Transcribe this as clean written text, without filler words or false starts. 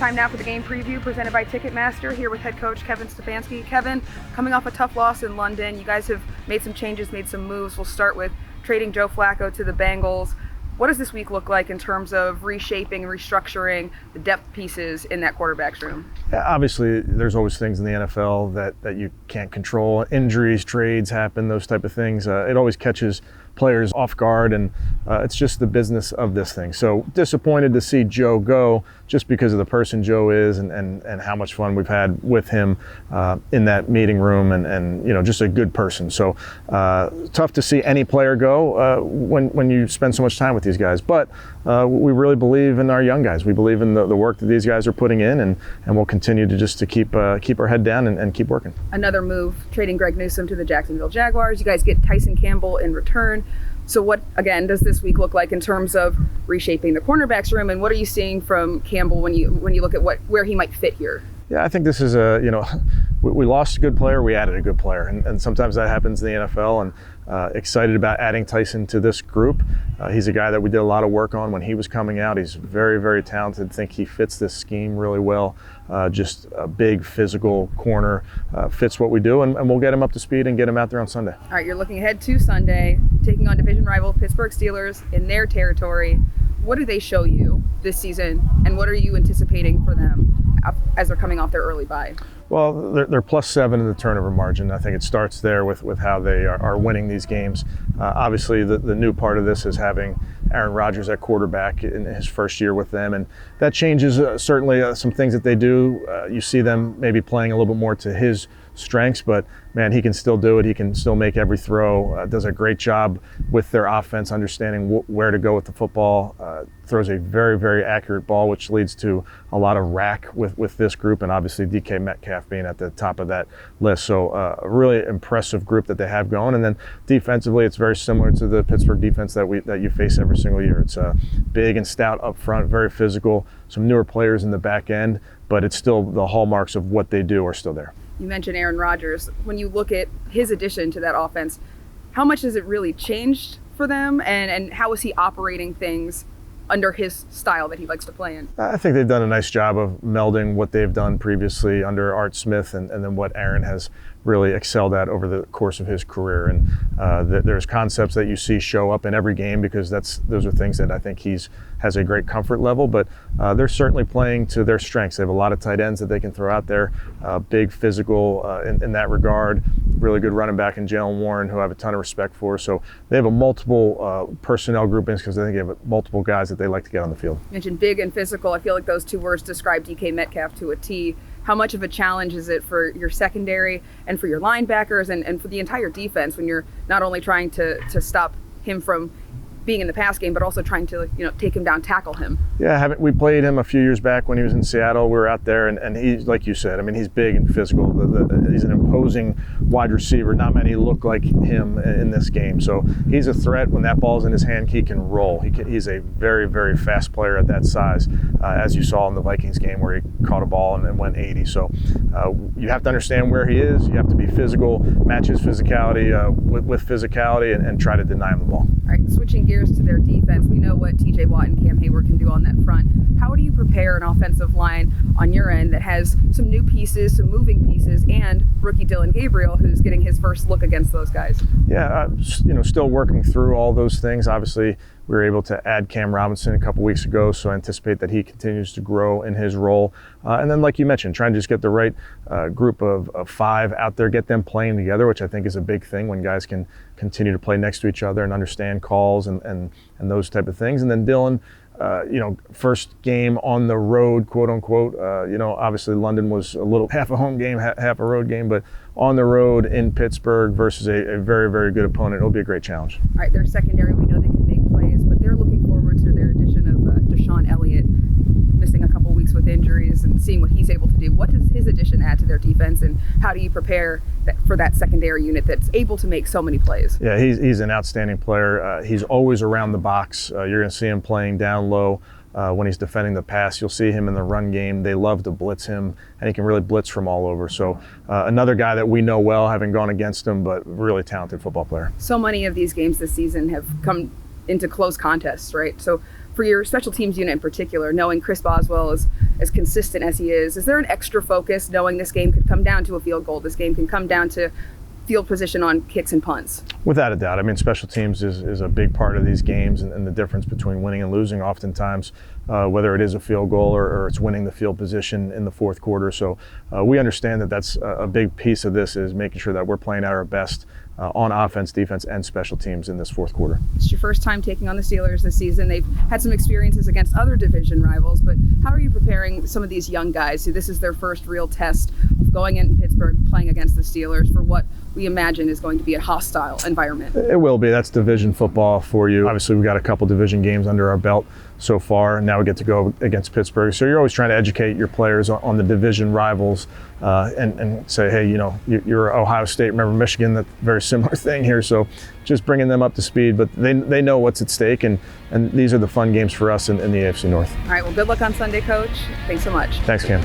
time now for the game preview presented by Ticketmaster, here with head coach Kevin Stefanski. Kevin, coming off a tough loss in London, you guys have made some changes, made some moves. We'll start with trading Joe Flacco to the Bengals. What does this week look like in terms of reshaping, restructuring the depth pieces in that quarterback's room? Yeah, obviously, there's always things in the NFL that you can't control. Injuries, trades happen, those type of things. It always catches players off guard, and it's just the business of this thing. So disappointed to see Joe go, just because of the person Joe is and how much fun we've had with him in that meeting room, and just a good person. So tough to see any player go when you spend so much time with these guys. But we really believe in our young guys. We believe in the work that these guys are putting in, and we'll continue to keep our head down and keep working. Another move, trading Greg Newsome to the Jacksonville Jaguars. You guys get Tyson Campbell in return. So what, again, does this week look like in terms of reshaping the cornerbacks room, and what are you seeing from Campbell when you look at where he might fit here? Yeah, I think this is we lost a good player, we added a good player, and sometimes that happens in the NFL, and excited about adding Tyson to this group. He's a guy that we did a lot of work on when he was coming out. He's very, very talented. I think he fits this scheme really well. Just a big physical corner, fits what we do, and we'll get him up to speed and get him out there on Sunday. All right, you're looking ahead to Sunday, taking on division rival Pittsburgh Steelers in their territory. What do they show you this season, and what are you anticipating for them as they're coming off their early bye? Well, they're +7 in the turnover margin. I think it starts there with how they are winning these games. Obviously, the new part of this is having Aaron Rodgers at quarterback in his first year with them, and that changes certainly some things that they do. You see them maybe playing a little bit more to his strengths, but man, he can still do it. He can still make every throw. Does a great job with their offense, understanding where to go with the football. Throws a very, very accurate ball, which leads to a lot of rack with this group, and obviously DK Metcalf being at the top of that list. So a really impressive group that they have going. And then defensively, it's very similar to the Pittsburgh defense that you face every single year. It's big and stout up front, very physical, some newer players in the back end, but it's still the hallmarks of what they do are still there. You mentioned Aaron Rodgers. When you look at his addition to that offense, how much has it really changed for them, and how is he operating things under his style that he likes to play in? I think they've done a nice job of melding what they've done previously under Art Smith and then what Aaron has really excelled at over the course of his career. And there's concepts that you see show up in every game, because those are things that I think has a great comfort level, but they're certainly playing to their strengths. They have a lot of tight ends that they can throw out there, big physical in that regard, really good running back in Jalen Warren, who I have a ton of respect for. So they have a multiple personnel groupings, because I think they have multiple guys that they like to get on the field. You mentioned big and physical. I feel like those two words describe DK Metcalf to a T. How much of a challenge is it for your secondary and for your linebackers and for the entire defense when you're not only trying to stop him from being in the pass game, but also trying to take him down, tackle him? Yeah, we played him a few years back when he was in Seattle. We were out there, and he's, like you said, I mean, he's big and physical. He's an imposing wide receiver. Not many look like him in this game. So he's a threat. When that ball's in his hand, he can roll. He's a very, very fast player at that size, as you saw in the Vikings game where he caught a ball and went 80. So you have to understand where he is. You have to be physical, match his physicality with physicality, and try to deny him the ball. All right, switching gears to their defense, we know what TJ Watt and Cam Hayward can do on that front. How do you prepare an offensive line on your end that has some new pieces, some moving pieces, and rookie Dylan Gabriel, who's getting his first look against those guys? Yeah, still working through all those things. Obviously, we were able to add Cam Robinson a couple weeks ago, so I anticipate that he continues to grow in his role. And then, like you mentioned, trying to just get the right group of 5 out there, get them playing together, which I think is a big thing when guys can continue to play next to each other and understand calls and those type of things. And then Dylan, first game on the road, quote unquote. Obviously London was a little half a home game, half a road game, but on the road in Pittsburgh versus a very, very good opponent, it'll be a great challenge. All right, their secondary, we know they can make plays, but they're looking forward to their addition of Deshaun Elliott, missing a couple weeks with injuries, and seeing what he's able to do. What does his addition add to their defense, and how do you prepare for that secondary unit that's able to make so many plays? Yeah, he's an outstanding player. He's always around the box. You're going to see him playing down low. When he's defending the pass, you'll see him in the run game. They love to blitz him, and he can really blitz from all over. So another guy that we know well, having gone against him, but really talented football player. So many of these games this season have come into close contests, right? So For your special teams unit in particular, knowing Chris Boswell is as consistent as he is there an extra focus knowing this game could come down to a field goal, this game can come down to field position on kicks and punts? Without a doubt. I mean, special teams is a big part of these games, and the difference between winning and losing oftentimes, whether it is a field goal or it's winning the field position in the fourth quarter. So we understand that that's a big piece of this, is making sure that we're playing at our best on offense, defense, and special teams in this fourth quarter. It's your first time taking on the Steelers this season. They've had some experiences against other division rivals, but how are you preparing some of these young guys who this is their first real test of going in Pittsburgh, playing against the Steelers for what we imagine is going to be a hostile environment? It will be. That's division football for you. Obviously, we've got a couple division games under our belt so far, and now we get to go against Pittsburgh. So you're always trying to educate your players on the division rivals and say, hey, you're Ohio State. Remember Michigan, that very similar thing here. So just bringing them up to speed, but they know what's at stake, and these are the fun games for us in the AFC North. All right, well, good luck on Sunday, Coach. Thanks so much. Thanks, Cam.